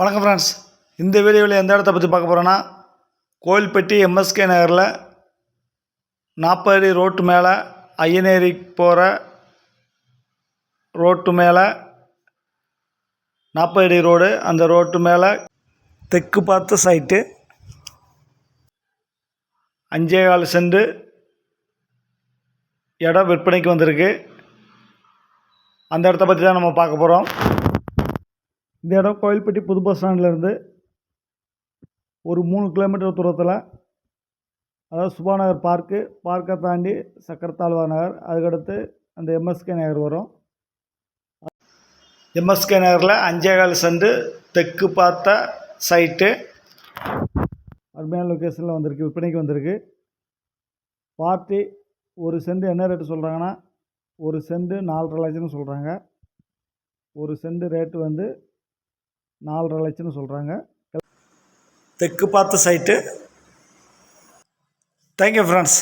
வணக்கம் ஃப்ரெண்ட்ஸ். இந்த வீடியோவில் எந்த இடத்த பற்றி பார்க்க போகிறோன்னா, கோயில்பட்டி எம்எஸ்கே நகரில் 40 அடி ரோட்டு மேலே ஐயனேரி போகிற ரோட்டு மேலே 40 அடி ரோடு. அந்த ரோட்டு மேலே தெற்கு பார்த்த சைட்டு 5.25 சென்ட் இடம் விற்பனைக்கு வந்திருக்கு. அந்த இடத்த பற்றி தான் நம்ம பார்க்க போகிறோம். இந்த இடம் கோயில்பட்டி புது பஸ் ஸ்டாண்ட்லேருந்து ஒரு 3 கிலோமீட்டர் தூரத்தில், அதாவது சுபாநகர் பார்க்கை தாண்டி சக்கரத்தாழ்வா நகர், அதுக்கடுத்து அந்த எம்எஸ்கே நகர் வரும். எம்எஸ்கே நகரில் 5.25 சென்ட் தெற்கு பார்த்த சைட்டு அருமையான லொக்கேஷனில் வந்திருக்கு, விற்பனைக்கு வந்திருக்கு. பார்ட்டி ஒரு சென்ட் என்ன ரேட்டு சொல்கிறாங்கன்னா, ஒரு சென்ட் 4.5 லட்சம்னு சொல்கிறாங்க. ஒரு சென்ட் ரேட்டு வந்து 4.5 லட்சம்னு சொல்கிறாங்க. தெற்கு பார்த்த சைட்டு. Thank you friends.